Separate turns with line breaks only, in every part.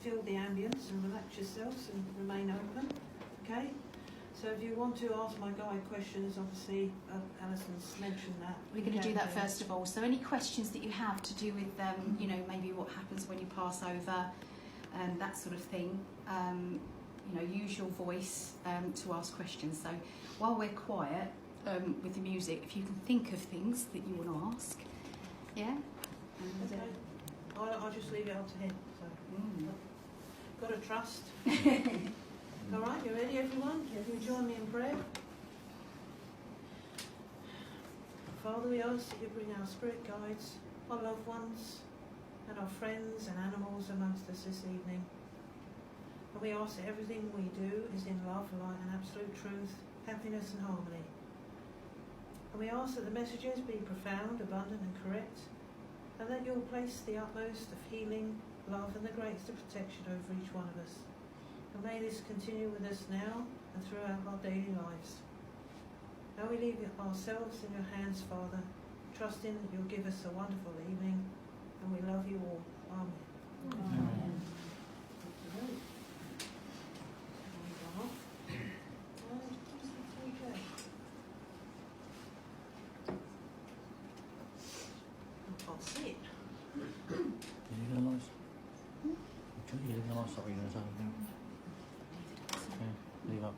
feel the ambience and relax yourselves and remain open. Okay? So if you want to ask my guide questions, obviously Alison's mentioned that.
We're going to do that first of all. So any questions that you have to do with, you know, maybe what happens when you pass over, that sort of thing, you know, use your voice to ask questions. So while we're quiet with the music, if you can think of things that you want to ask, yeah? And,
okay. I'll just leave it up to him. So. Got to trust. All right, you ready, everyone? Can you join me in prayer? Father, we ask that you bring our spirit guides, our loved ones, and our friends and animals amongst us this evening. And we ask that everything we do is in love, light, and absolute truth, happiness and harmony. And we ask that the messages be profound, abundant, and correct, and that you'll place the utmost of healing, love, and the greatest of protection over each one of us. And may this continue with us now and throughout our daily lives. Now we leave ourselves in your hands, Father, trusting that you'll give us a wonderful evening, and we love you all. Amen. Amen. I can't see it.
You leaving the lights? You leaving the lights up or are you going to say anything? Okay, leave up.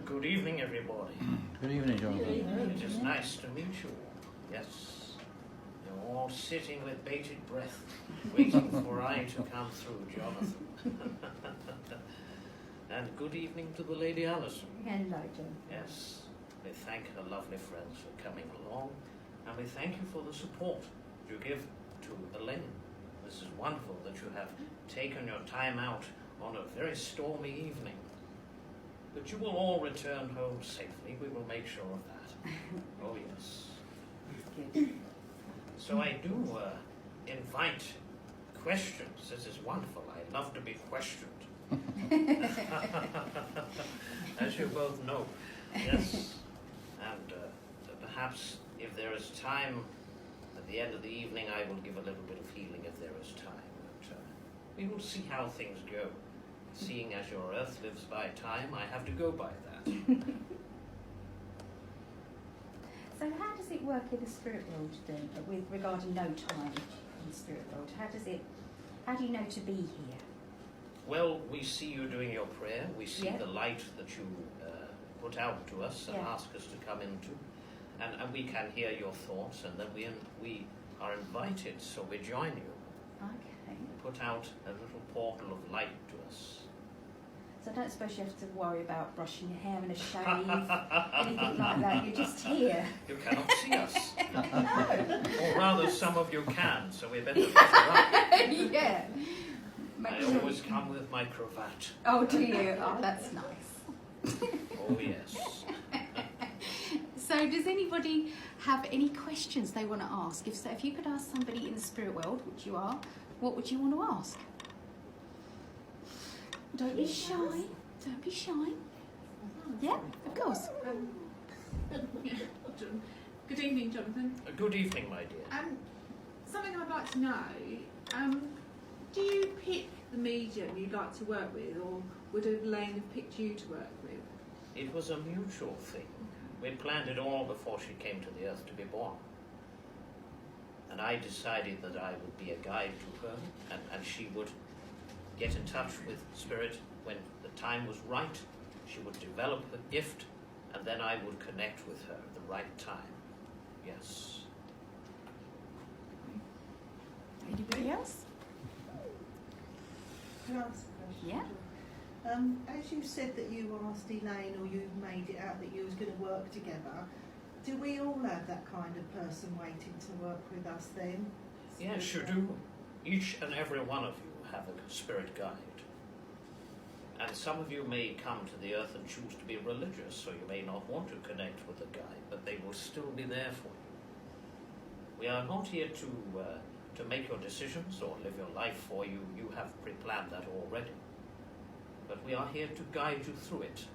Good evening, everybody.
Good evening, Jonathan.
It is nice to meet you all. Yes. You're all sitting with bated breath, waiting for I to come through, Jonathan. And good evening to the Lady Alison.
Hello, John.
Yes. We thank her lovely friends for coming along, and we thank you for the support you give to Elaine. This is wonderful that you have taken your time out on a very stormy evening. But you will all return home safely. We will make sure of that. Oh, yes.
Good.
So I do invite questions. This is wonderful. I love to be questioned. As you both know. Yes. And perhaps if there is time at the end of the evening, I will give a little bit of healing if there is time. But we will see how things go. Seeing as your earth lives by time, I have to go by that.
So how does it work in the spirit world then, with regarding no time in the spirit world? How do you know to be here?
Well, we see you doing your prayer. We see
Yeah.
the light that you put out to us and
Yeah.
ask us to come into. And we can hear your thoughts, and then we are invited, so we join you.
Okay.
Put out a little portal of light to us.
So I don't suppose you have to worry about brushing your hair and a shave, anything like that. You're just here.
You cannot see us.
No.
Or rather, some of you can, so we better put it up.
Yeah. Make
I
sure-
always come with my cravat.
Oh, do you? Oh, that's nice.
Oh, yes.
So does anybody have any questions they want to ask? If so, if you could ask somebody in the spirit world, which you are, what would you want to ask? Don't be shy. Don't be shy. Yeah, of course.
Good evening, Jonathan.
Good evening, my dear.
Something I'd like to know, do you pick the medium you'd like to work with, or would Elaine have picked you to work with?
It was a mutual thing. We planned it all before she came to the earth to be born. And I decided that I would be a guide to her, and she would get in touch with Spirit when the time was right. She would develop the gift, and then I would connect with her at the right time. Yes.
Anybody else?
Can I ask a question?
Yeah.
As you said that you asked Elaine, or you made it out that you was going to work together, do we all have that kind of person waiting to work with us then?
Yes, you do. Each and every one of you have a spirit guide. And some of you may come to the earth and choose to be religious, so you may not want to connect with the guide, but they will still be there for you. We are not here to make your decisions or live your life for you. You have pre-planned that already. But we are here to guide you through it,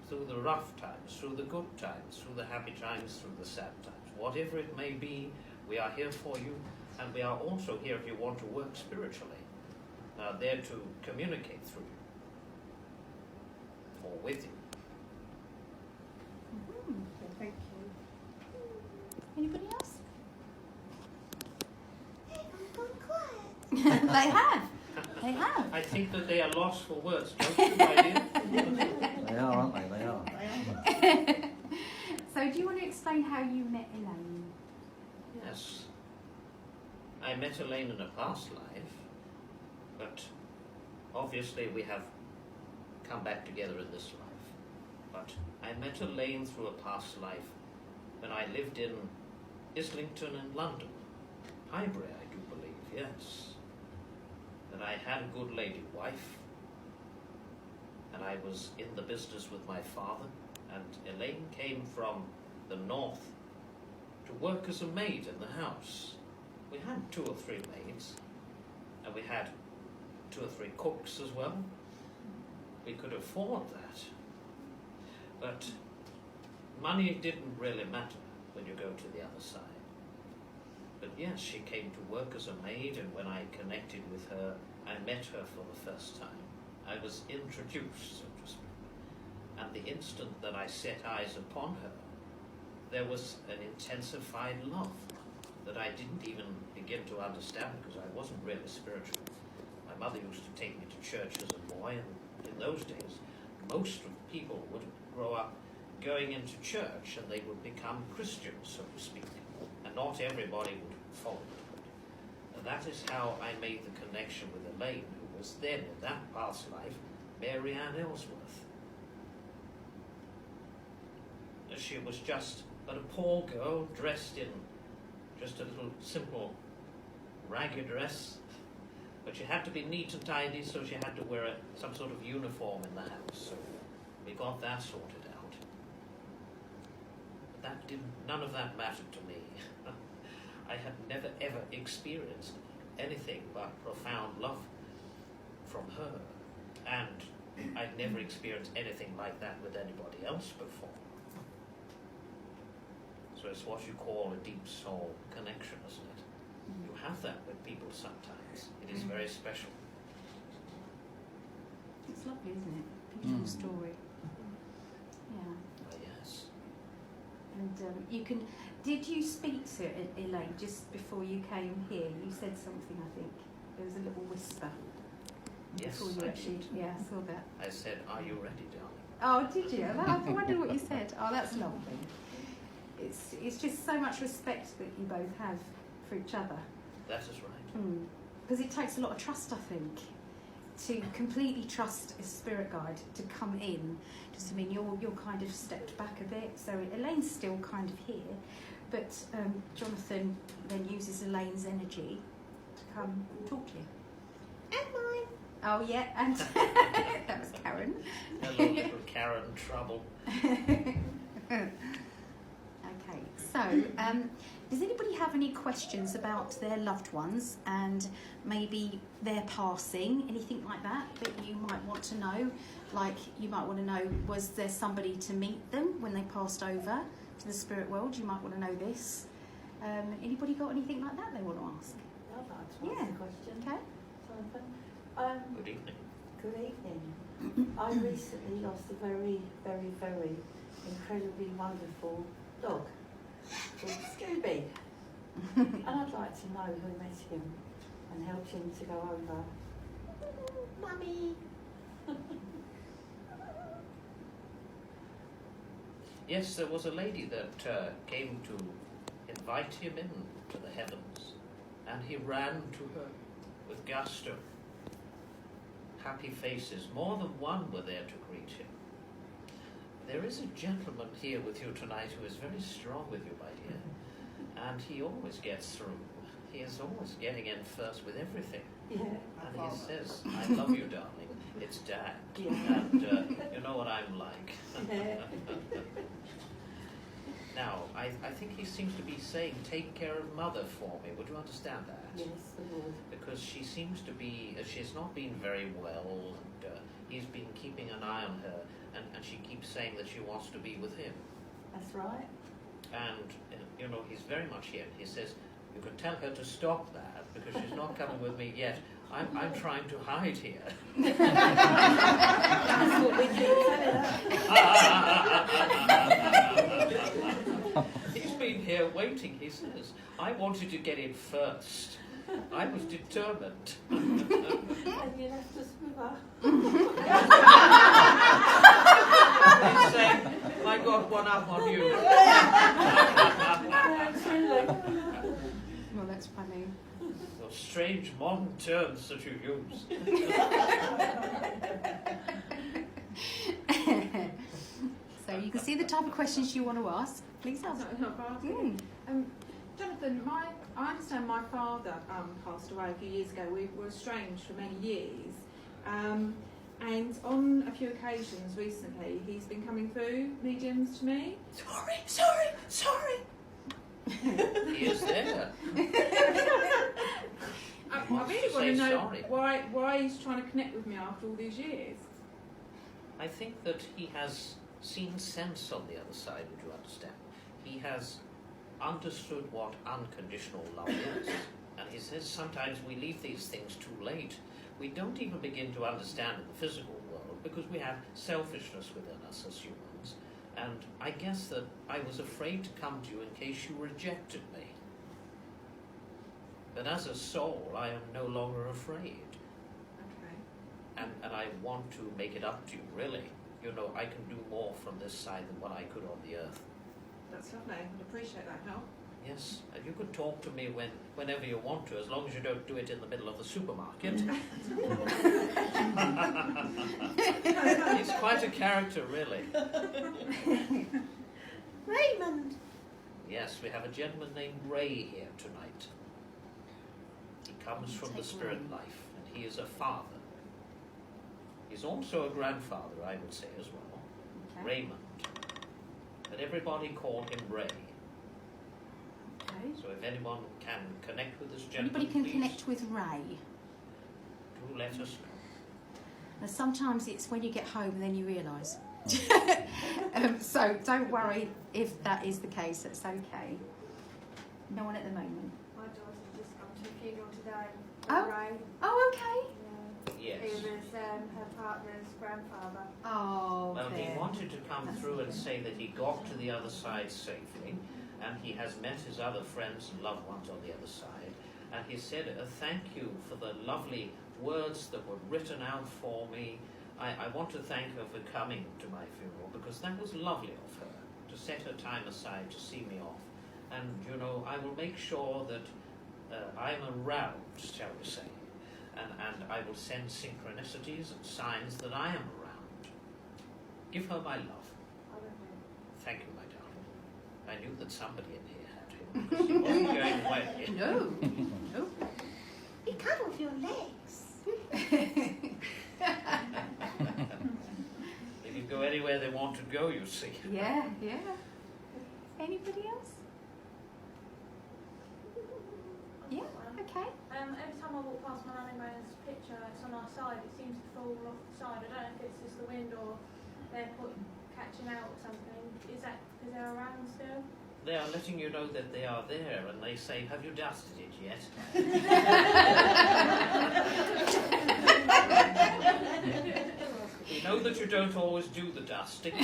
through the rough times, through the good times, through the happy times, through the sad times. Whatever it may be, we are here for you, and we are also here if you want to work spiritually, there to communicate through you, or with you.
Okay, thank you.
Anybody else?
I'm going quiet.
They have. They have.
I think that they are lost for words, don't you, my dear?
They are, aren't they? They are.
So do you want to explain how you met Elaine?
Yes. I met Elaine in a past life, but obviously we have come back together in this life. But I met Elaine through a past life when I lived in Islington in London. Highbury, I do believe, yes. And I had a good lady wife, and I was in the business with my father, and Elaine came from the north to work as a maid in the house. We had 2 or 3 maids, and we had 2 or 3 cooks as well. We could afford that. But money didn't really matter when you go to the other side. But yes, she came to work as a maid, and when I connected with her, I met her for the first time. I was introduced, so to speak. And the instant that I set eyes upon her, there was an intensified love that I didn't even begin to understand because I wasn't really spiritual. My mother used to take me to church as a boy, and in those days, most of people would grow up going into church and they would become Christians, so to speak, and not everybody would follow it. And that is how I made the connection with Elaine, who was then, in that past life, Mary Ann Ellsworth. She was just but a poor girl dressed in just a little simple ragged dress, but she had to be neat and tidy, so she had to wear some sort of uniform in the house. So we got that sorted out. But none of that mattered to me. I had never ever experienced anything but profound love from her, and I'd never experienced anything like that with anybody else before. So it's what you call a deep soul connection, isn't it? You have that with people sometimes. It is very special.
It's lovely, isn't it? Beautiful story. Yeah.
Yes.
And you can. Did you speak to Elaine just before you came here? You said something, I think. There was a little whisper.
Yes,
Before you
I
actually.
did.
Yeah, I saw that.
I said, "Are you ready, darling?"
Oh, did you? I wondered what you said. Oh, that's lovely. It's just so much respect that you both have for each other.
That is right.
Because it takes a lot of trust, I think, to completely trust a spirit guide to come in. Just, I mean, you're kind of stepped back a bit, so Elaine's still kind of here, but Jonathan then uses Elaine's energy to come talk to you.
And mine.
Oh yeah, and that was Karen.
Hello, little Karen Trouble.
Okay, so does anybody have any questions about their loved ones and maybe their passing, anything like that you might want to know? Like you might want to know, was there somebody to meet them when they passed over to the spirit world? You might want to know this. Anybody got anything like that they want to ask?
I'd like to ask a question.
Okay.
Jonathan.
Good evening.
Good evening. I recently lost a very, very, very incredibly wonderful dog called Scooby. And I'd like to know who met him and helped him to go over. Mummy!
Yes, there was a lady that came to invite him in to the heavens, and he ran to her with gusto. Happy faces, more than one were there to greet him. There is a gentleman here with you tonight who is very strong with you, my dear, and he always gets through. He is always getting in first with everything.
Yeah.
And he says, "I love you, darling. It's Dad."
Yeah.
And you know what I'm like.
Yeah.
Now, I think he seems to be saying, "Take care of Mother for me." Would you understand that?
Yes, the Lord.
Because she seems to be, she's not been very well, and he's been keeping an eye on her, and she keeps saying that she wants to be with him.
That's right.
And, you know, he's very much here. He says, "You can tell her to stop that, because she's not coming with me yet. I'm trying to hide here."
That's what we do.
He's been here waiting, he says. "I wanted to get in first. I was determined."
And you left us with her.
He's saying, "I got one up on you."
Well, that's funny.
Those strange modern terms that you use.
So you can see the type of questions you want to ask. Please ask.
Jonathan, I understand my father passed away a few years ago. We were estranged for many years. And on a few occasions recently, he's been coming through mediums to me. Sorry.
He is there.
I really want to know why he's trying to connect with me after all these years.
I think that he has seen sense on the other side, would you understand? He has understood what unconditional love is. And he says sometimes we leave these things too late. We don't even begin to understand in the physical world because we have selfishness within us as humans. And I guess that I was afraid to come to you in case you rejected me. But as a soul, I am no longer afraid.
Okay.
And I want to make it up to you, really. you know, I can do more from this side than what I could on the earth.
That's lovely. I'd appreciate that help.
Yes, and you can talk to me whenever you want to, as long as you don't do it in the middle of the supermarket. He's quite a character, really.
Raymond.
Yes, we have a gentleman named Ray here tonight. He comes from the spirit life, and he is a father. He's also a grandfather, I would say, as well.
Okay.
Raymond. But everybody call him Ray.
Okay.
So if anyone can connect with this gentleman,
Anybody can
please
connect with Ray.
do let us know.
Now, sometimes it's when you get home and then you realise. So don't worry if that is the case, that's okay. No one at the moment.
My daughter's just come to a funeral today.
Oh.
Ray.
Oh, okay.
Yes.
He was her partner's grandfather.
Oh,
Well,
there.
he wanted to come
That's
through and
okay.
say that he got to the other side safely, and he has met his other friends and loved ones on the other side, and he said, thank you for the lovely words that were written out for me. I want to thank her for coming to my funeral, because that was lovely of her, to set her time aside to see me off. And, you know, I will make sure that I'm around, shall we say, and I will send synchronicities and signs that I am around. Give her my love.
I don't know.
Thank you, my darling. I knew that somebody in here had him, because he wasn't going away.
No. No.
Be careful with your legs.
They can go anywhere they want to go, you see.
Yeah, yeah. Anybody else? Yeah, okay.
Every time I walk past my nanny man's picture, it's on our side. It seems to fall off the side. I don't know if it's just the wind or they're catching out or something. Is they're around still?
They are letting you know that they are there, and they say, have you dusted it yet? We know that you don't always do the dusting.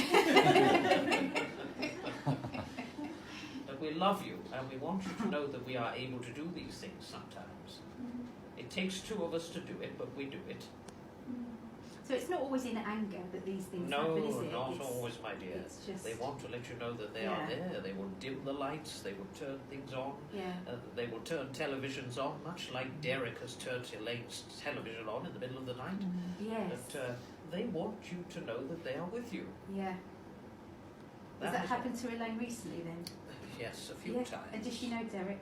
But we love you, and we want you to know that we are able to do these things sometimes. It takes two of us to do it, but we do it.
So it's not always in anger that these things
No,
happen, is it?
not
It's-
always, my dear.
It's just,
They want to let you know that they
Yeah.
are there. They will dim the lights, they will turn things on,
yeah.
they will turn televisions on, much like Derek has turned Elaine's television on in the middle of the night.
Yes.
But they want you to know that they are with you.
Yeah. Has that
is-
happened to Elaine recently then?
Yes, a few
Yeah.
times.
And does she know Derek?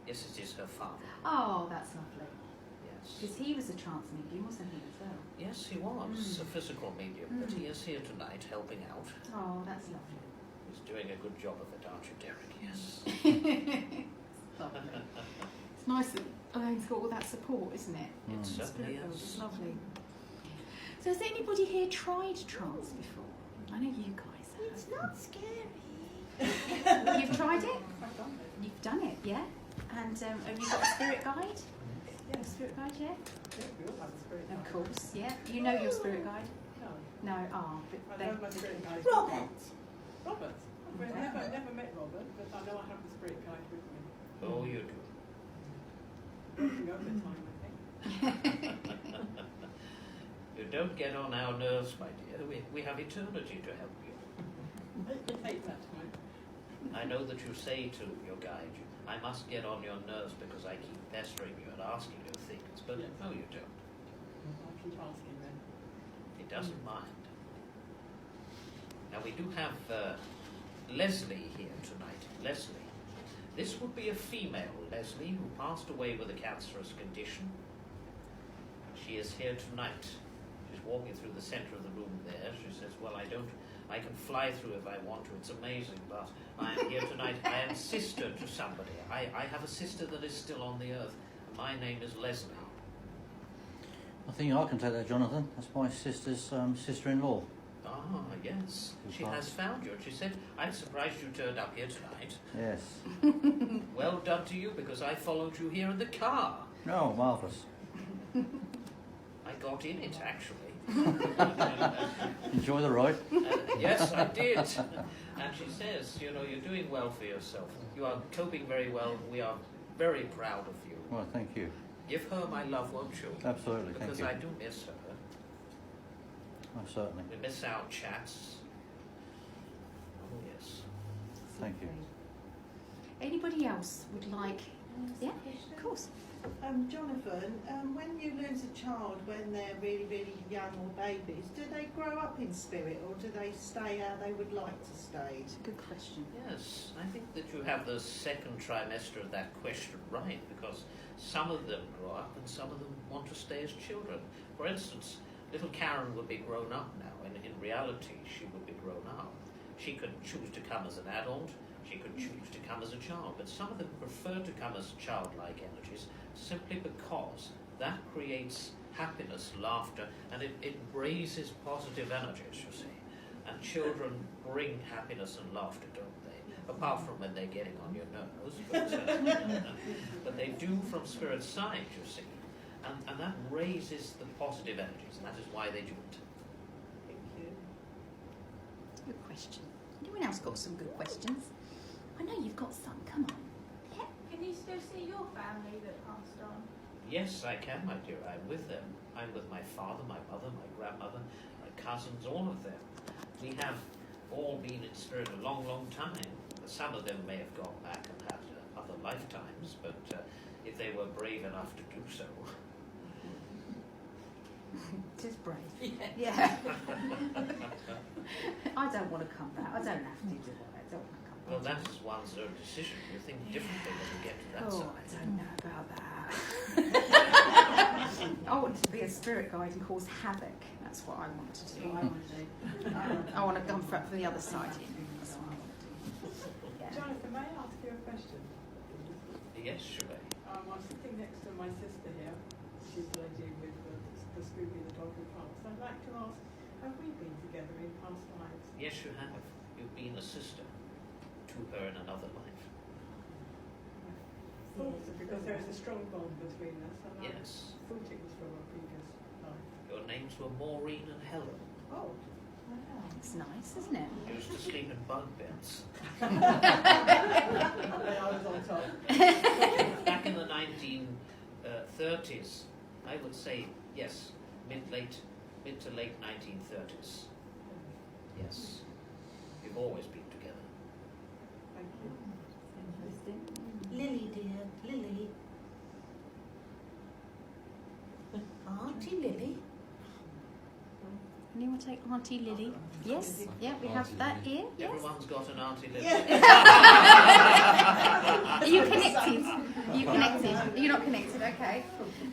Yes, it is her father.
Oh, that's lovely.
Yes.
Because he was a trance medium, wasn't he, as well?
Yes, he was a physical medium, but
Mm.
he is here tonight helping out.
Oh, that's lovely.
He's doing a good job of it, aren't you, Derek? Yes.
Lovely. It's nice that Elaine's got all that support, isn't it?
It
Mm.
certainly
It's
is.
lovely. So has anybody here tried trance before? I know you guys have.
It's not scary.
You've tried it? You've done it, yeah? And have you got a spirit guide? Yeah. A spirit guide, yeah?
We all have a spirit
Of
guide.
course, yeah. You know your spirit guide?
No.
No, ah,
I
but
know my spirit guide.
Robert.
Robert. I've never met Robert, but I know I have the spirit guide with me.
Oh, you do.
Working overtime, I think.
You don't get on our nerves, my dear. We have eternity to help you.
It takes that time.
I know that you say to your guide, I must get on your nerves because I keep pestering you and asking you things, but
Yes.
no, you don't.
I'll keep asking then.
He doesn't mind. Now, we do have Leslie here tonight. Leslie. This would be a female Leslie who passed away with a cancerous condition. She is here tonight. She's walking through the center of the room there. She says, well, I can fly through if I want to. It's amazing, but I am here tonight. I am sister to somebody. I have a sister that is still on the earth. My name is Leslie.
I think I can take that, Jonathan. That's my sister's sister-in-law.
Ah, yes. She has found you. And she said, I'm surprised you turned up here tonight.
Yes.
Well done to you, because I followed you here in the car.
Oh, marvellous.
I got in it, actually.
Enjoy the ride.
Yes, I did. And she says, you know, you're doing well for yourself. You are coping very well. We are very proud of you.
Well, thank you.
Give her my love, won't you?
Absolutely, thank
Because
you.
I do miss her.
Oh, certainly.
We miss our chats. Oh yes.
Thank you.
Anybody else would like? Yeah, of course.
Jonathan, when you lose a child when they're really, really young or babies, do they grow up in spirit or do they stay how they would like to stay?
It's a good question.
Yes, I think that you have the second trimester of that question right, because some of them grow up and some of them want to stay as children. For instance, little Karen would be grown up now, and in reality she would be grown up. She could choose to come as an adult, she could choose to come as a child, but some of them prefer to come as childlike energies simply because that creates happiness, laughter, and it raises positive energies, you see. And children bring happiness and laughter, don't they? Apart from when they're getting on your nerves, but they do from spirit side, you see. And that raises the positive energies, and that is why they do it.
Thank you.
Good question. Anyone else got some good questions? I know you've got some. Come on.
Can you still see your family that passed on?
Yes, I can, my dear. I'm with them. I'm with my father, my mother, my grandmother, my cousins, all of them. We have all been in spirit a long, long time. Some of them may have gone back and had other lifetimes, but if they were brave enough to do so.
It is brave. Yeah. I don't want to come back. I don't have to do it. I don't want to come back.
Well, that is one's own decision. You think differently when you get to that
Oh,
side.
I don't know about that. I want to be a spirit guide and cause havoc. That's what I want to do. I want to come from the other side. That's what I want to do. Yeah.
Jonathan, may I ask you a question?
Yes, sure.
I'm sitting next to my sister here. She's the lady with the Scooby, the dog who talks. I'd like to ask, have we been together in past lives?
Yes, you have. You've been a sister to her in another life.
I thought so, because there is a strong bond between us, and
Yes.
I thought it was from a previous life.
Your names were Maureen and Helen.
Oh.
It's nice, isn't it?
You used to sleep in bunk beds.
And I was on top.
Back in the 1930s, I would say, yes, mid to late 1930s. Yes. We've always been together.
Thank you.
Interesting.
Lily, dear, Lily. Auntie Lily.
Anyone take Auntie Lily? Yes. Yeah, we have
Auntie
that
Lily.
here. Yes.
Everyone's got an Auntie Lily.
Are you connected? Are you connected? You're not connected. Okay.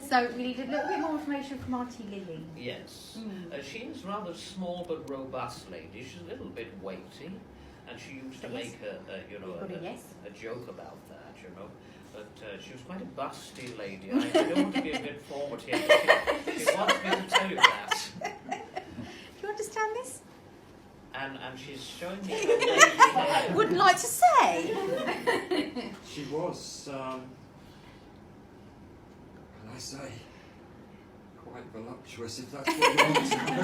So we need a little bit more information from Auntie Lily.
Yes.
Mm.
She is rather small but robust lady. She's a little bit weighty, and she used to
Yes.
make a joke about that, you know. But she was quite a busty lady. I don't want to be a bit forward here, but she wants me to tell you that.
Do you understand this?
And she's showing me her lady.
Wouldn't like to say.
She was, can I say, quite voluptuous, if that's what you want to know.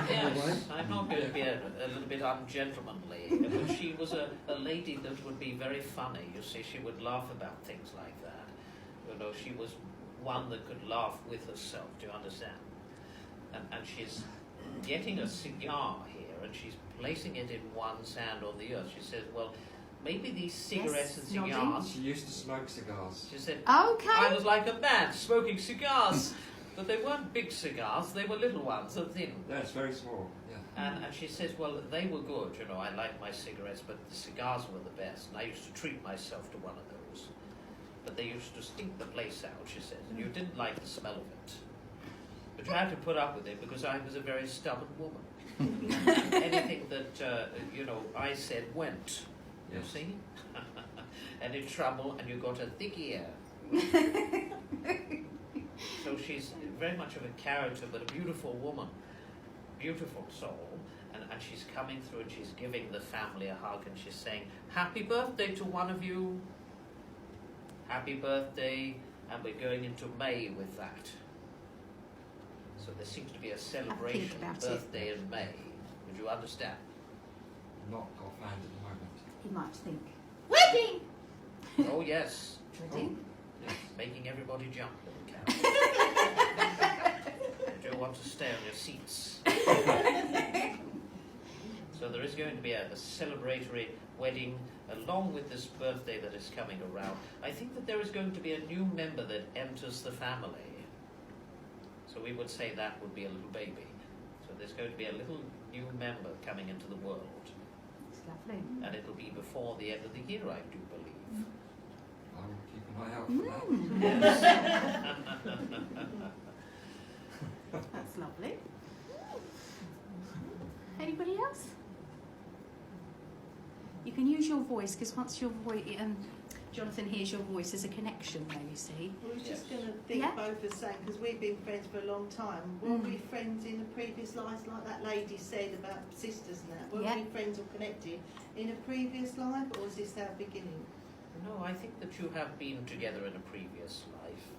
Yes, I'm not going to be a little bit ungentlemanly, but she was a lady that would be very funny. You see, she would laugh about things like that. You know, she was one that could laugh with herself, do you understand? And she's getting a cigar here, and she's placing it in one's hand on the earth. She says, well, maybe these cigarettes and
nodding.
cigars...
She used to smoke cigars.
She said,
Okay.
I was like a man smoking cigars. But they weren't big cigars, they were little ones and thin.
Yes, very small, yeah.
And she says, well, they were good, you know, I liked my cigarettes, but the cigars were the best. And I used to treat myself to one of those. But they used to stink the place out, she says, and you didn't like the smell of it. But you had to put up with it because I was a very stubborn woman. Anything that, you know, I said went, you
Yes.
see? Any trouble and you got a thick ear. So she's very much of a character, but a beautiful woman, beautiful soul, and she's coming through and she's giving the family a hug and she's saying, happy birthday to one of you, happy birthday, and we're going into May with that. So there seems to be a celebration
about
birthday in May. Would you understand?
Not offhand at the moment.
You might think.
Wedding!
Oh yes,
Ready?
making everybody jump. Little Carol. You don't want to stay on your seats. So there is going to be a celebratory wedding along with this birthday that is coming around. I think that there is going to be a new member that enters the family. So we would say that would be a little baby. So there's going to be a little new member coming into the world.
It's lovely.
And it'll be before the end of the year, I do believe.
I will keep an eye out for that.
That's lovely. Anybody else? You can use your voice, because once your voice, Jonathan hears your voice, there's a connection there, you see.
I was just going to think
Yeah.
both the same, because we've been friends for a long time. Were we friends in a previous life, like that lady said about sisters and that? Were
Yeah.
we friends or connected in a previous life, or was this our beginning?
No, I think that you have been together in a previous life.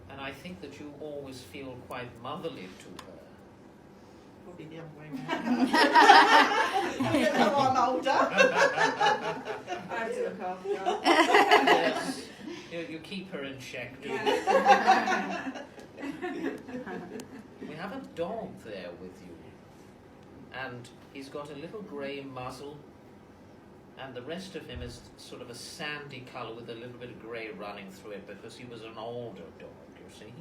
And I think that you always feel quite motherly to her.
Probably the other way around. Even though I'm older.
I have to look after her.
Yes, you keep her in check, do you? We have a dog there with you. And he's got a little grey muzzle. And the rest of him is sort of a sandy colour with a little bit of grey running through it because he was an older dog, you see.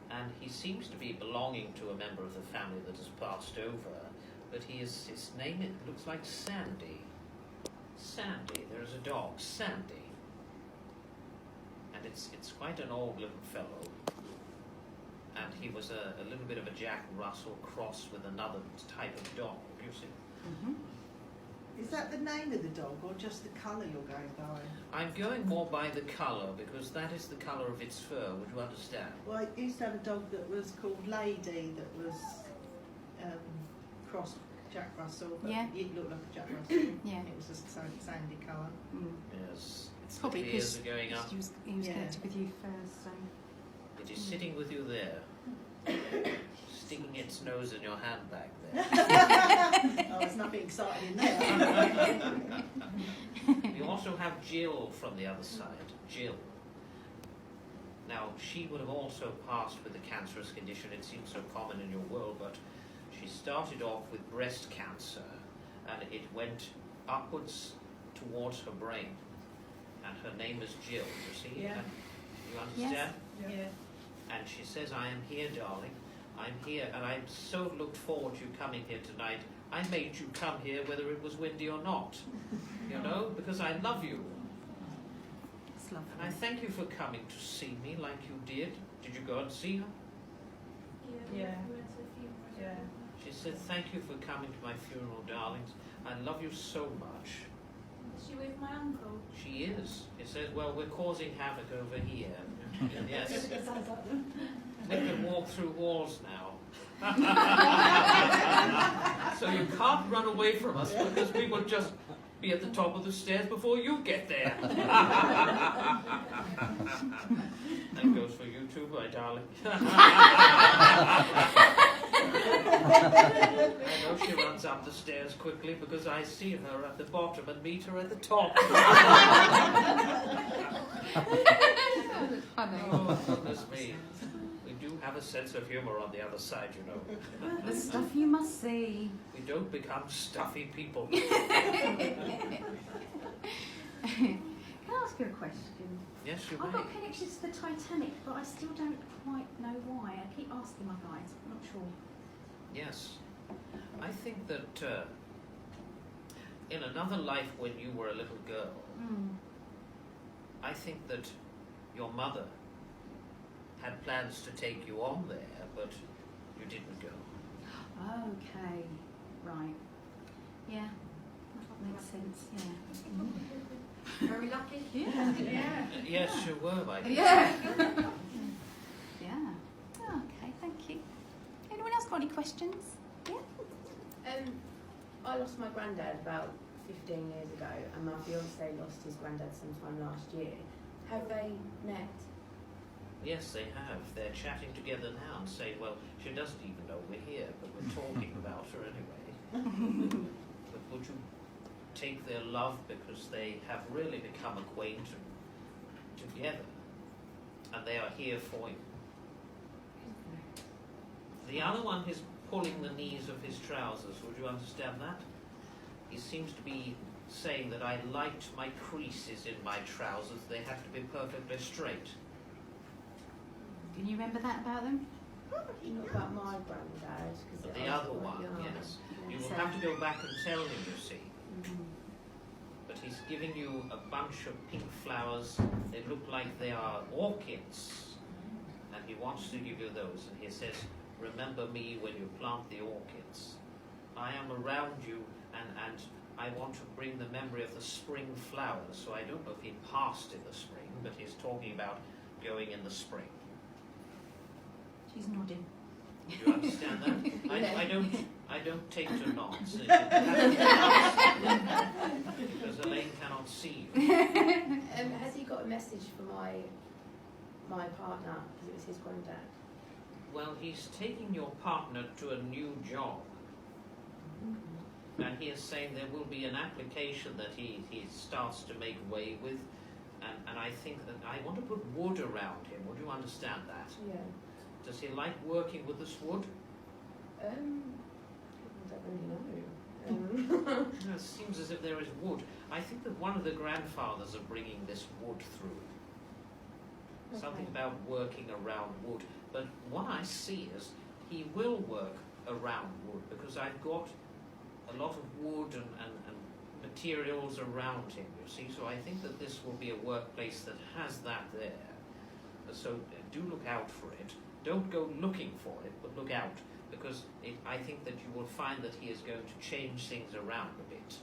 And he seems to be belonging to a member of the family that has passed over, but his name, it looks like Sandy. Sandy, there is a dog, Sandy. And it's quite an old little fellow. And he was a little bit of a Jack Russell cross with another type of dog, you see.
Mm-hmm.
Is that the name of the dog, or just the colour you're going by?
I'm going more by the colour, because that is the colour of its fur, would you understand?
Well, I used to have a dog that was called Lady, that was cross Jack Russell, but
Yeah.
it looked like a Jack Russell.
Yeah.
It was a sandy colour.
Yes.
It's probably
The
because
ears are going up.
he was
Yeah.
connected with you first, so.
It is sitting with you there, sticking its nose in your handbag there.
Oh, there's nothing exciting in there.
You also have Jill from the other side. Jill. Now, she would have also passed with a cancerous condition. It seems so common in your world, but she started off with breast cancer, and it went upwards towards her brain. And her name is Jill, you see?
Yeah.
You understand?
Yeah.
And she says, I am here, darling. I'm here, and I so looked forward to you coming here tonight. I made you come here whether it was windy or not, you know, because I love you.
It's lovely.
And I thank you for coming to see me like you did. Did you go and see her?
Yeah. We went to the funeral.
Yeah.
She said, thank you for coming to my funeral, darlings. I love you so much.
Is she with my uncle?
She is. She says, well, we're causing havoc over here. Yes. We can walk through walls now. So you can't run away from us because we will just be at the top of the stairs before you get there. That goes for you too, my darling. I know she runs up the stairs quickly because I see her at the bottom and meet her at the top. Oh, goodness me. We do have a sense of humour on the other side, you know.
The stuff you must see.
We don't become stuffy people.
Can I ask you a question?
Yes, you
I've
may.
got connections to the Titanic, but I still don't quite know why. I keep asking my guides. I'm not sure.
Yes. I think that in another life when you were a little girl, I think that your mother had plans to take you on there, but you didn't go.
Okay, right. Yeah, that makes sense, yeah.
Very lucky.
Yeah.
Yes, you were, my dear.
Yeah. Yeah. Okay, thank you. Anyone else got any questions? Yeah?
I lost my granddad about 15 years ago, and my fiance lost his granddad sometime last year. Have they met?
Yes, they have. They're chatting together now and saying, well, she doesn't even know we're here, but we're talking about her anyway. But would you take their love because they have really become acquainted together and they are here for you? The other one, his pulling the knees of his trousers. Would you understand that? He seems to be saying that I liked my creases in my trousers. They have to be perfectly straight.
Can you remember that about them?
Not about my granddad.
But the other one, yes. You will have to go back and tell him, you see. But he's giving you a bunch of pink flowers. They look like they are orchids. And he wants to give you those. And he says, remember me when you plant the orchids. I am around you, and I want to bring the memory of the spring flowers. So I don't know if he passed in the spring, but he's talking about going in the spring.
She's nodding.
Do you understand that? I don't take to nods. Because Elaine cannot see you.
Has he got a message for my partner? Because it was his granddad.
Well, he's taking your partner to a new job. And he is saying there will be an application that he starts to make way with. And I think that I want to put wood around him. Would you understand that?
Yeah.
Does he like working with this wood?
I don't really know.
No, it seems as if there is wood. I think that one of the grandfathers are bringing this wood through.
Okay.
Something about working around wood. But what I see is he will work around wood because I've got a lot of wood and materials around him, you see. So I think that this will be a workplace that has that there. So do look out for it. Don't go looking for it, but look out, because I think that you will find that he is going to change things around a bit.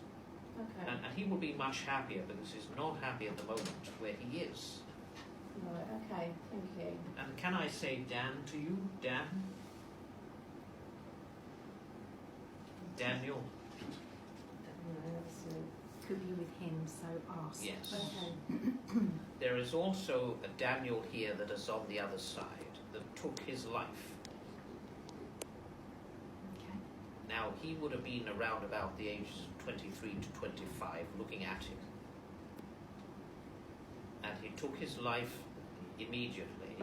Okay.
And he will be much happier because he's not happy at the moment where he is.
Right, okay, thank you.
And can I say Dan to you? Dan? Daniel?
No, that's
Could be with him, so ask.
Yes.
okay.
There is also a Daniel here that is on the other side, that took his life.
Okay.
Now, he would have been around about the ages of 23 to 25, looking at him. And he took his life immediately,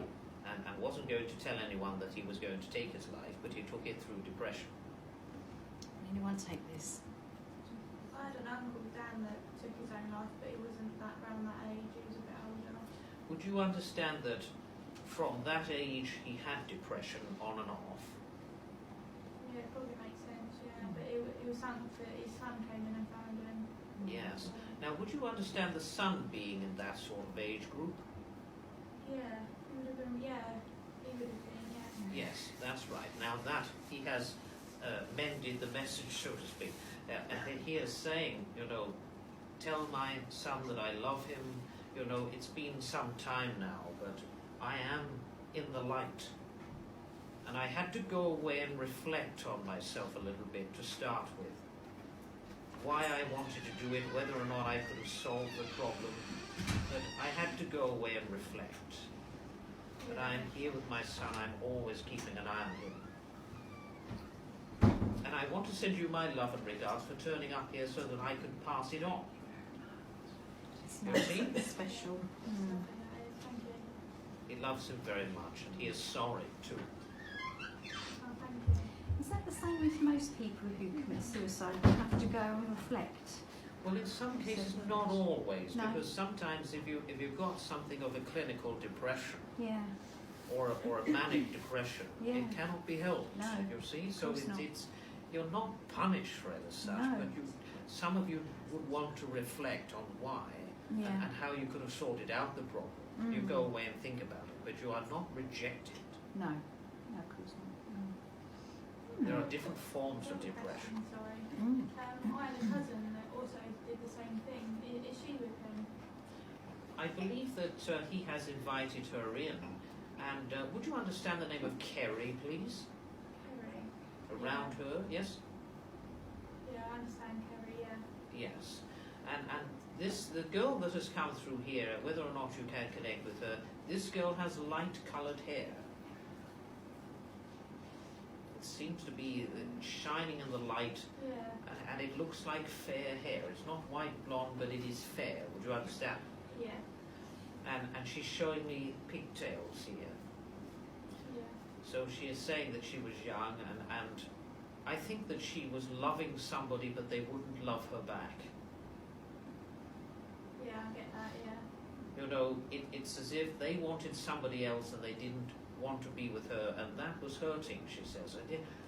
and wasn't going to tell anyone that he was going to take his life, but he took it through depression.
Will anyone take this?
I had an uncle, Dan, that took his own life, but he wasn't around that age, he was a bit older.
Would you understand that from that age he had depression on and off?
Yeah, it probably makes sense, yeah. But it was something that his son came in and found him.
Yes. Now, would you understand the son being in that sort of age group?
Yeah, he would have been, yeah. He would have been, yeah.
Yes, that's right. Now that he has mended the message, so to speak, and he is saying, tell my son that I love him. It's been some time now, but I am in the light. And I had to go away and reflect on myself a little bit to start with. Why I wanted to do it, whether or not I could have solved the problem. But I had to go away and reflect. But I am here with my son, I'm always keeping an eye on him. And I want to send you my love and regards for turning up here so that I can pass it on.
It's
You
nice,
see?
it's special.
Thank you.
He loves him very much, and he is sorry too.
Oh, thank you.
Is that the same with most people who commit suicide? They have to go and reflect.
Well, in some cases, not always,
No.
because sometimes if you've got something of a clinical depression
Yeah.
or a manic depression,
Yeah.
it cannot be helped.
No,
You see,
of
so
course not.
it's you're not punished for it as such,
No.
but some of you would want to reflect on why
Yeah.
and how you could have sorted out the problem. You go away and think about it, but you are not rejected.
No. No, of course not.
There are different forms of depression.
Sorry.
Mm.
I had a cousin that also did the same thing. Is she with him?
I believe that he has invited her in. And would you understand the name of Kerry, please?
Kerry.
Around her, yes?
Yeah, I understand Kerry, yeah.
Yes. And the girl that has come through here, whether or not you can connect with her, this girl has light-coloured hair. It seems to be shining in the light,
Yeah.
and it looks like fair hair. It's not white blonde, but it is fair. Would you understand?
Yeah.
And she's showing me pigtails here.
Yeah.
So she is saying that she was young, and I think that she was loving somebody, but they wouldn't love her back.
Yeah, I get that, yeah.
You know, it's as if they wanted somebody else and they didn't want to be with her, and that was hurting, she says.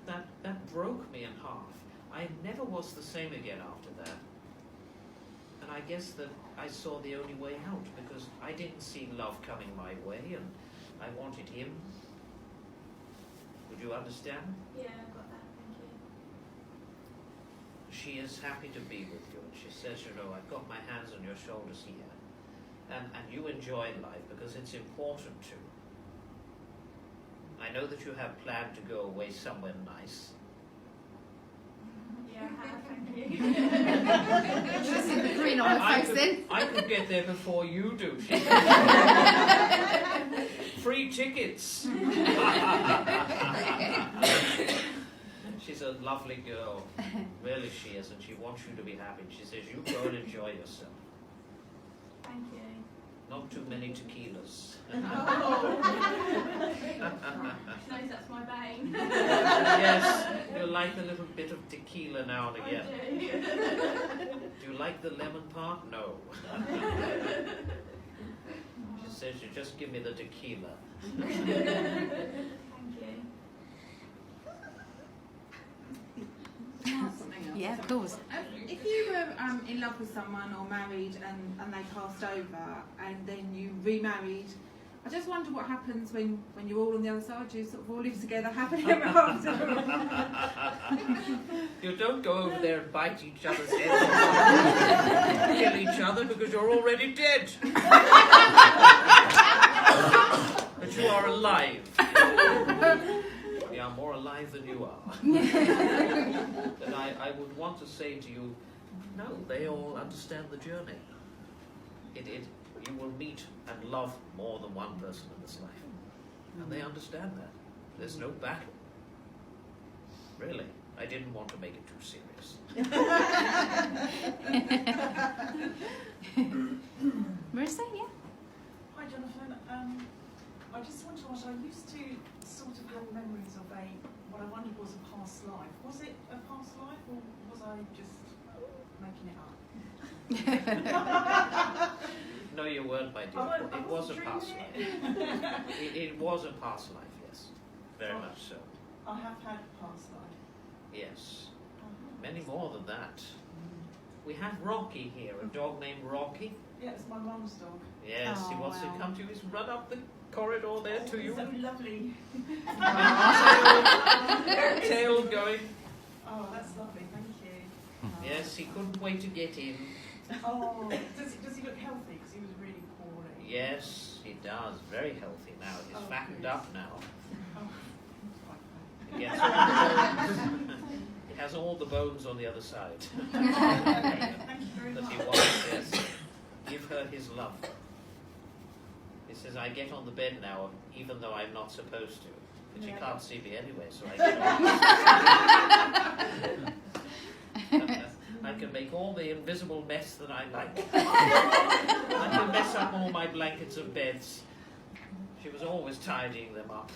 That broke me in half. I never was the same again after that. And I guess that I saw the only way out, because I didn't see love coming my way, and I wanted him. Would you understand?
Yeah, I got that, thank you.
She is happy to be with you, and she says, you know, I've got my hands on your shoulders here, and you enjoy life because it's important to. I know that you have planned to go away somewhere nice.
Yeah, I have, thank you.
Just a grin on her face then.
I could get there before you do. She free tickets. She's a lovely girl. Really she is, and she wants you to be happy. She says, you go and enjoy yourself.
Thank you.
Not too many tequilas.
She knows that's my bane.
Yes, you like a little bit of tequila now and again.
I do.
Do you like the lemon part? No. She says, you just give me the tequila.
Thank you.
Yeah, of course.
If you were in love with someone or married and they passed over and then you remarried, I just wonder what happens when you're all on the other side. You sort of all live together happily ever after.
You don't go over there and bite each other's heads and kill each other because you're already dead. But you are alive. We are more alive than you are. But I would want to say to you, no, they all understand the journey. You will meet and love more than one person in this life. And they understand that. There's no battle. Really, I didn't want to make it too serious.
Marissa, yeah?
Hi Jonathan, I just want to ask, I used to sort of have memories of what I wondered was a past life. Was it a past life or was I just making it up?
No, you weren't, my dear. It was a past life. It was a past life, yes. Very much so.
I have had a past life.
Yes. Many more than that. We have Rocky here, a dog named Rocky.
Yeah, it's my mum's dog.
Yes, he wants to come to you. He's run up the corridor there to you.
So lovely.
Tail going.
Oh, that's lovely, thank you.
Yes, he couldn't wait to get in.
Oh, does he look healthy? Because he was really poorly.
Yes, he does. Very healthy now. He's fattened up now.
Oh.
He gets all the bones. He has all the bones on the other side.
Thank you very
That
much.
he wants, yes. Give her his love. He says, I get on the bed now, even though I'm not supposed to. But she can't see me anyway, so I get on. I can make all the invisible mess that I like. I can mess up all my blankets and beds. She was always tidying them up.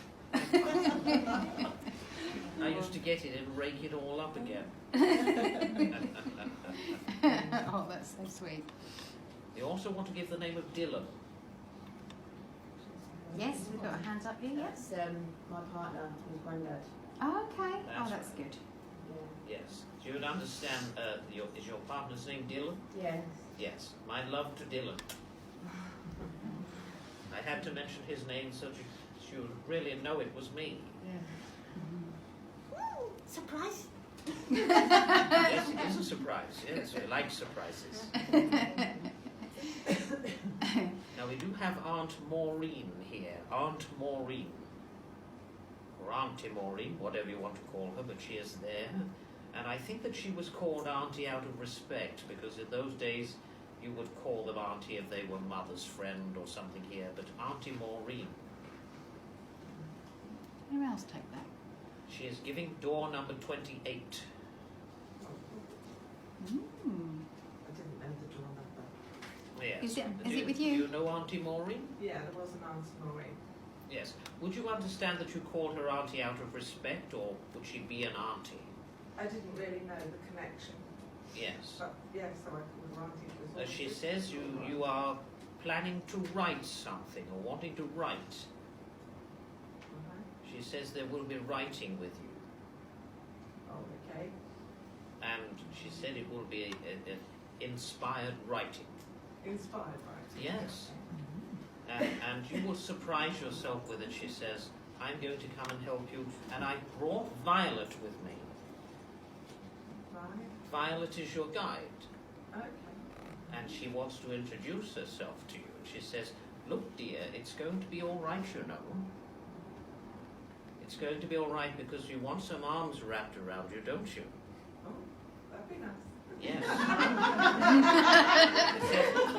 I used to get it and rake it all up again.
Oh, that's so sweet.
You also want to give the name of Dylan.
Yes, we've got our hands up here, yes.
That's my partner, his granddad.
Oh, okay.
That's
That's
right.
good.
Yes. Do you understand, is your partner's name Dylan?
Yes.
Yes. My love to Dylan. I had to mention his name so she would really know it was me.
Surprise!
Yes, it is a surprise. Yes, we like surprises. Now we do have Aunt Maureen here. Aunt Maureen. Or Auntie Maureen, whatever you want to call her, but she is there. And I think that she was called Auntie out of respect, because in those days you would call them Auntie if they were mother's friend or something here. But Auntie Maureen.
Who else take that?
She is giving door number 28.
Mm.
I didn't know the door number.
Yes.
Is it
Do
with you?
Do you know Auntie Maureen?
Yeah, there was an Auntie Maureen.
Yes. Would you understand that you called her auntie out of respect, or would she be an auntie?
I didn't really know the connection.
Yes.
But yes, so I called her auntie.
She says you are planning to write something, or wanting to write. She says there will be writing with you.
Oh, okay.
And she said it will be a inspired writing.
Inspired writing?
Yes. And you will surprise yourself with it, she says. I'm going to come and help you. And I brought Violet with me.
Right.
Violet is your guide.
Okay.
And she wants to introduce herself to you. And she says, look, dear, it's going to be all right, you know. It's going to be all right because you want some arms wrapped around you, don't you?
Oh, that'd be nice.
Yes.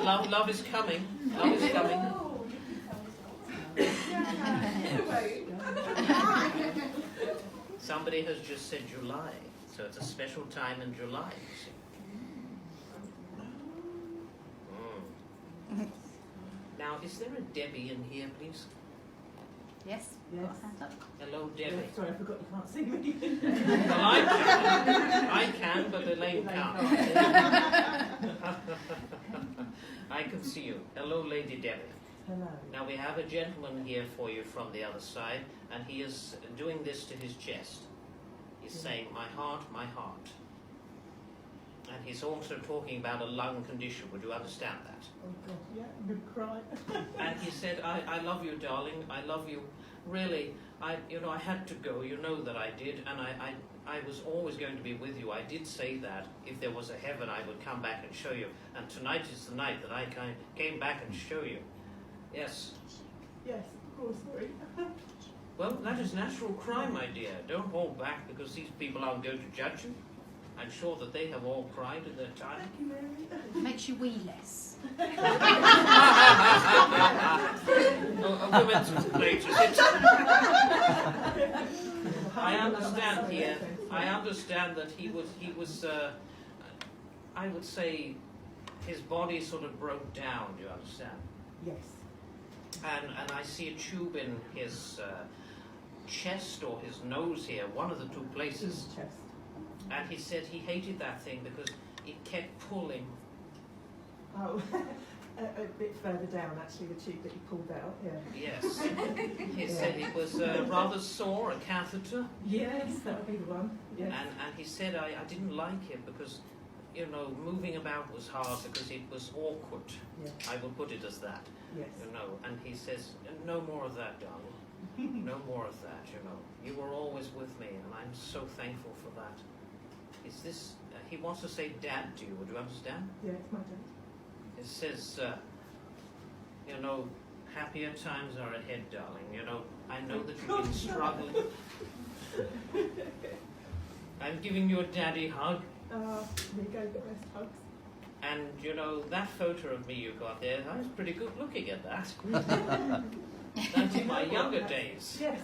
Love is coming. Love is coming. Somebody has just said July, so it's a special time in July, you see. Now, is there a Debbie in here, please?
Yes.
Yes.
Hello, Debbie.
Yeah, sorry, I forgot you can't see me.
Well, I can, but Elaine can't. I can see you. Hello, Lady Debbie.
Hello.
Now, we have a gentleman here for you from the other side, and he is doing this to his chest. He's saying, my heart, my heart. And he's also talking about a lung condition. Would you understand that?
Oh, God, yeah, I'm going to cry.
And he said, I love you, darling. I love you. Really, I had to go. You know that I did. And I was always going to be with you. I did say that if there was a heaven, I would come back and show you. And tonight is the night that I came back and show you. Yes.
Yes, of course, sorry.
Well, that is natural crime, my dear. Don't hold back because these people aren't going to judge you. I'm sure that they have all cried in their time.
Thank you, Mary.
Makes you wee less.
A women's complaint, is it? I understand here. I understand that he was. I would say, his body sort of broke down. Do you understand?
Yes.
And I see a tube in his chest or his nose here, one of the two places.
His chest.
And he said he hated that thing because it kept pulling.
Oh, a bit further down, actually, the tube that you pulled out, yeah.
Yes. He said it was rather sore, a catheter.
Yes, that would be the one. Yes.
And he said I didn't like it because, moving about was hard because it was awkward.
Yeah.
I will put it as that.
Yes.
And he says, no more of that, darling. No more of that, You were always with me, and I'm so thankful for that. Is this, he wants to say dad to you, would you understand?
Yeah, it's my dad.
It says, happier times are ahead, darling. I know that you've been struggling. I'm giving you a daddy hug.
There you go, the best hugs.
And, that photo of me you got there, I was pretty good looking at that. That's in my younger days.
Yes.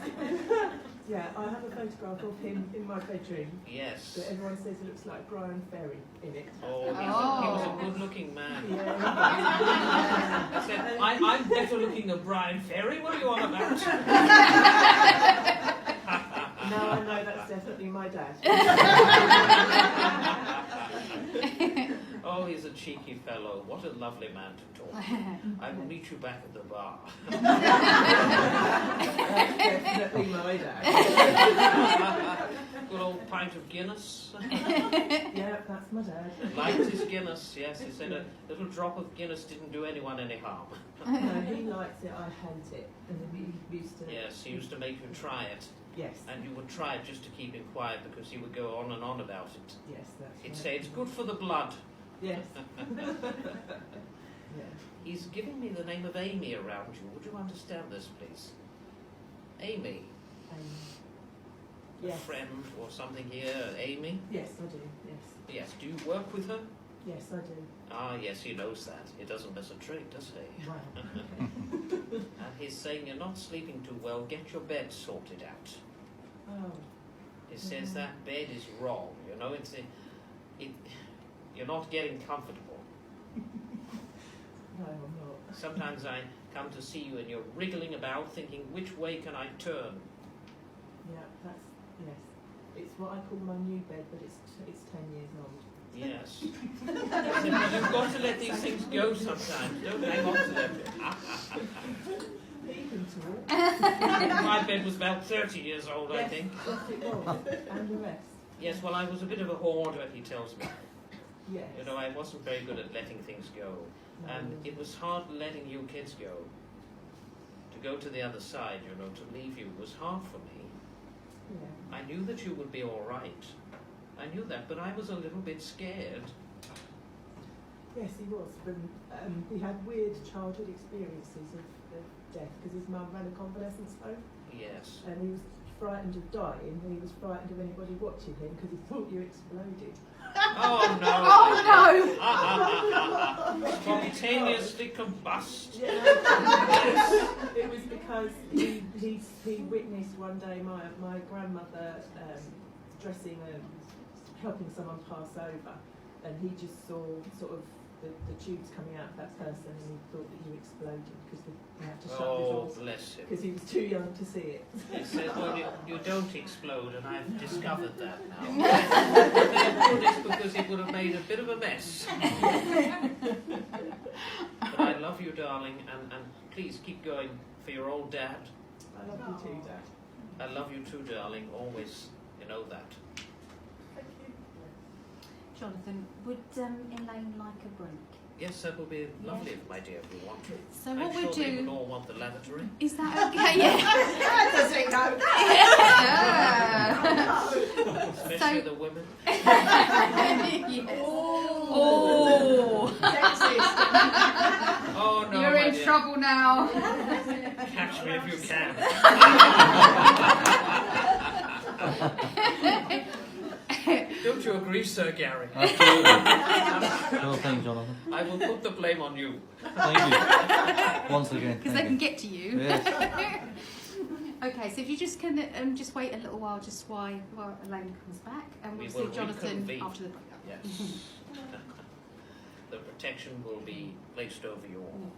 Yeah, I have a photograph of him in my bedroom.
Yes.
But everyone says it looks like Brian Ferry in it.
Oh, he was a good-looking man.
Yeah.
I said, I'm better looking than Brian Ferry. What are you on about?
Now I know that's definitely my dad.
Oh, he's a cheeky fellow. What a lovely man to talk to. I will meet you back at the bar.
That's definitely my dad.
Good old pint of Guinness.
Yeah, that's my dad.
Liked his Guinness, yes. He said a little drop of Guinness didn't do anyone any harm.
No, he likes it, I hate it. And he used to...
Yes, he used to make you try it.
Yes.
And you would try it just to keep him quiet because he would go on and on about it.
Yes, that's
He'd
right.
say, it's good for the blood.
Yes. Yeah.
He's giving me the name of Amy around you. Would you understand this, please? Amy.
Yes.
A friend or something here, Amy?
Yes, I do, yes.
Yes. Do you work with her?
Yes, I do.
Ah, yes, he knows that. He doesn't miss a trick, does he?
Wow.
And he's saying you're not sleeping too well. Get your bed sorted out.
Oh.
He says that bed is wrong. You're not getting comfortable.
No, I'm not.
Sometimes I come to see you and you're wriggling about thinking, which way can I turn?
Yeah, that's, yes. It's what I call my new bed, but it's 10 years old.
Yes. But you've got to let these things go sometimes. Don't hang on to them.
He can talk.
My bed was about 30 years old, I think.
Yes, it was. And the rest.
Yes, well, I was a bit of a hoarder, he tells me.
Yes.
You know, I wasn't very good at letting things go.
No,
And it was hard letting you kids go. To go to the other side, you know, to leave you was hard for me.
Yeah.
I knew that you would be all right. I knew that, but I was a little bit scared.
Yes, he was. He had weird childhood experiences of death because his mum ran a convalescence home.
Yes.
And he was frightened of dying, and he was frightened of anybody watching him because he thought you exploded.
Oh no!
Oh
no! Spontaneously combust.
Yeah. It was because he witnessed one day my grandmother dressing helping someone pass over, and he just saw sort of the tubes coming out of that person, and he thought that you exploded because he had to shut the doors.
Oh, bless him.
Because he was too young to see it.
He said, well, you don't explode, and I've discovered that now. But it's because it would have made a bit of a mess. But I love you, darling, and please keep going for your old dad.
I love you too, Dad.
I love you too, darling, always, you know that.
Thank you.
Jonathan, would Elaine like a break?
Yes, that will be lovely, my dear, if you want to.
So what
I'm
we'll
sure they
do-
would all want the lavatory.
Is that okay? Yeah.
Does he know that?
Especially the women.
Yes. Oh.
Oh no,
You're
my
in
dear.
trouble now.
Catch me if you can. Don't you agree, Sir Gary?
Absolutely. Sure thing, Jonathan.
I will put the blame on you.
Thank you. Once again.
Because they can get to you.
Yes.
Okay, so if you just can just wait a little while, just while Elaine comes back, and we'll
We
see
will
Jonathan
reconvene.
after the break.
Yes. The protection will be placed over you all.